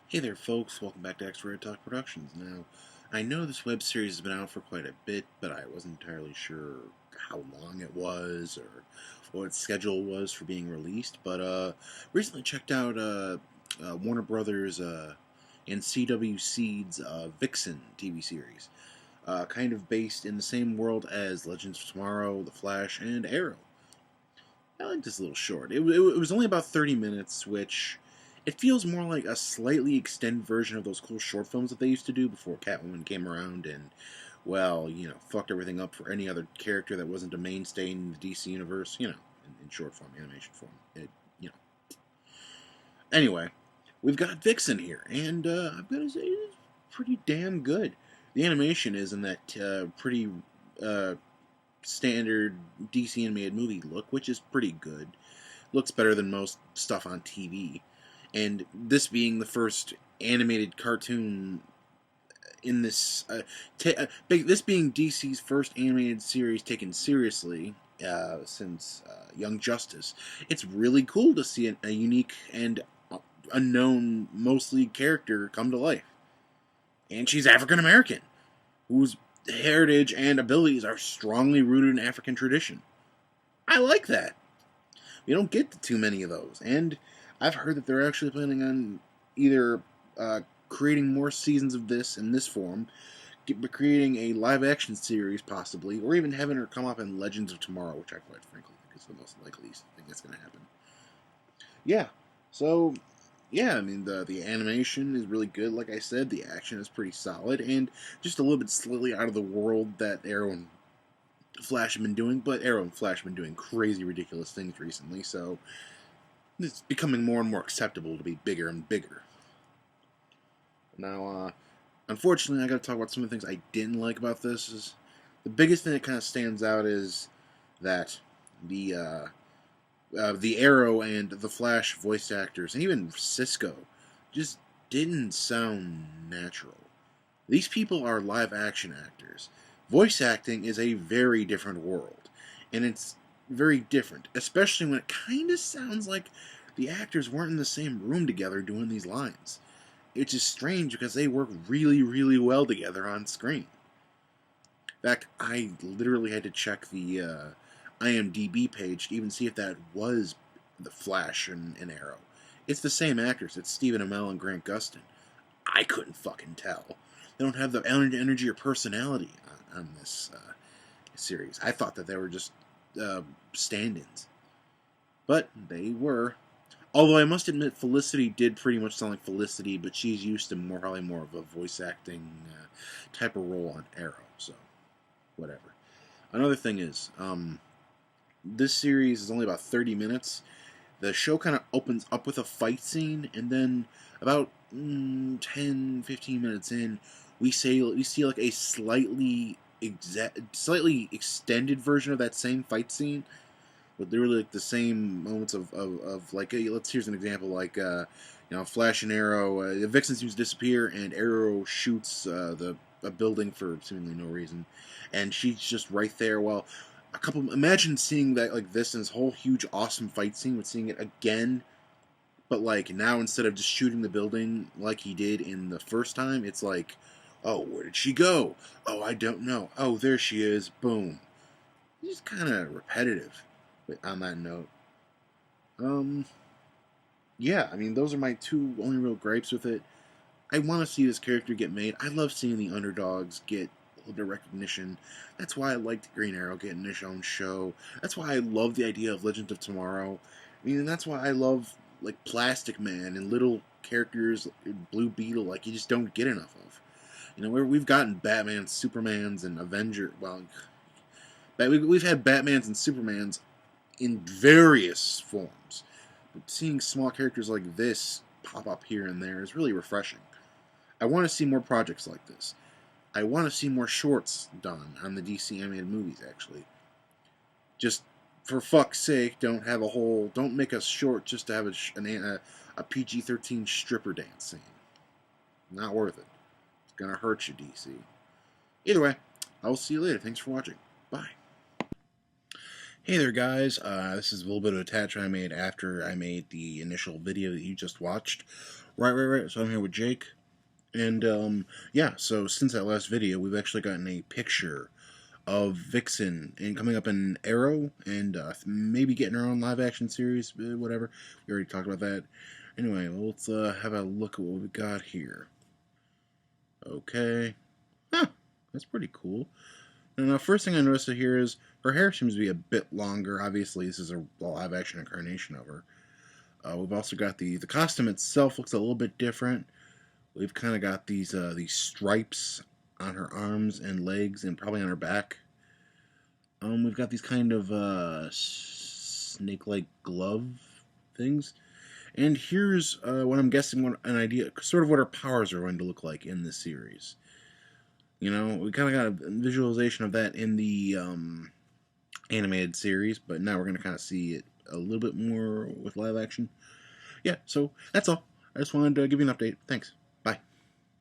Hey there, folks. Welcome back to X-Ray Talk Productions. Now, I know this web series has been out for quite a bit, but I wasn't entirely sure how long it was or what its schedule was for being released. But recently checked out Warner Brothers and CW Seed's Vixen TV series, kind of based in the same world as Legends of Tomorrow, The Flash, and Arrow. I like this little short. It was only about 30 minutes, which it feels more like a slightly extended version of those cool short films that they used to do before Catwoman came around and, well, fucked everything up for any other character that wasn't a mainstay in the DC universe, in short form, animation form. Anyway, we've got Vixen here, and I've got to say, it's pretty damn good. The animation is in that pretty standard DC animated movie look, which is pretty good. Looks better than most stuff on TV. And this being the first animated cartoon in this, this being DC's first animated series taken seriously since Young Justice, it's really cool to see a unique and unknown, mostly character come to life. And she's African American, whose heritage and abilities are strongly rooted in African tradition. I like that. We don't get too many of those, and I've heard that they're actually planning on either creating more seasons of this in this form, creating a live-action series possibly, or even having her come up in Legends of Tomorrow, which I quite frankly think is the most likely thing that's going to happen. Yeah, so yeah, I mean the animation is really good. Like I said, the action is pretty solid, and just a little bit slightly out of the world that Arrow and Flash have been doing. But Arrow and Flash have been doing crazy, ridiculous things recently, so it's becoming more and more acceptable to be bigger and bigger. Now, unfortunately, I got to talk about some of the things I didn't like about this. The biggest thing that kind of stands out is that the Arrow and the Flash voice actors, and even Cisco, just didn't sound natural. These people are live action actors. Voice acting is a very different world, and it's very different, especially when it kind of sounds like the actors weren't in the same room together doing these lines. It's just strange because they work really, really well together on screen. In fact, I literally had to check the IMDb page to even see if that was the Flash and Arrow. It's the same actors. It's Stephen Amell and Grant Gustin. I couldn't fucking tell. They don't have the energy or personality on this series. I thought that they were just stand-ins. But they were. Although I must admit, Felicity did pretty much sound like Felicity, but she's used to probably more of a voice acting type of role on Arrow, so whatever. Another thing is, this series is only about 30 minutes. The show kind of opens up with a fight scene, and then about 10, 15 minutes in, we see like a slightly extended version of that same fight scene, but they're really like the same moments of like, here's an example, like Flash and Arrow, the Vixen seems to disappear, and Arrow shoots a building for seemingly no reason, and she's just right there. Well, imagine seeing that like this in this whole huge awesome fight scene, with seeing it again, but like now instead of just shooting the building like he did in the first time, it's like, oh, where did she go? Oh, I don't know. Oh, there she is. Boom. It's just kind of repetitive. But on that note, yeah, I mean, those are my two only real gripes with it. I want to see this character get made. I love seeing the underdogs get a little bit of recognition. That's why I liked Green Arrow getting his own show. That's why I love the idea of Legend of Tomorrow. I mean, that's why I love like Plastic Man and little characters, Blue Beetle, like you just don't get enough of. We've gotten Batman, Supermans, and Avenger. Well, we've had Batmans and Supermans in various forms. But seeing small characters like this pop up here and there is really refreshing. I want to see more projects like this. I want to see more shorts done on the DC animated movies, actually. Just for fuck's sake, don't make a short just to have a PG-13 stripper dance scene. Not worth it. It's gonna hurt you, DC. Either way, I will see you later. Thanks for watching. Bye. Hey there, guys. This is a little bit of attachment I made after I made the initial video that you just watched. Right. So I'm here with Jake. And, yeah, so since that last video, we've actually gotten a picture of Vixen and coming up in Arrow and maybe getting our own live action series, whatever. We already talked about that. Anyway, well, let's have a look at what we got here. Okay. Huh, that's pretty cool. And the first thing I noticed here is her hair seems to be a bit longer. Obviously, this is a live action incarnation of her. We've also got the costume itself looks a little bit different. We've kind of got these stripes on her arms and legs, and probably on her back. We've got these kind of snake-like glove things. And here's what I'm guessing, an idea, sort of what her powers are going to look like in this series. You know, we kind of got a visualization of that in the animated series, but now we're going to kind of see it a little bit more with live action. Yeah, so that's all. I just wanted to give you an update. Thanks.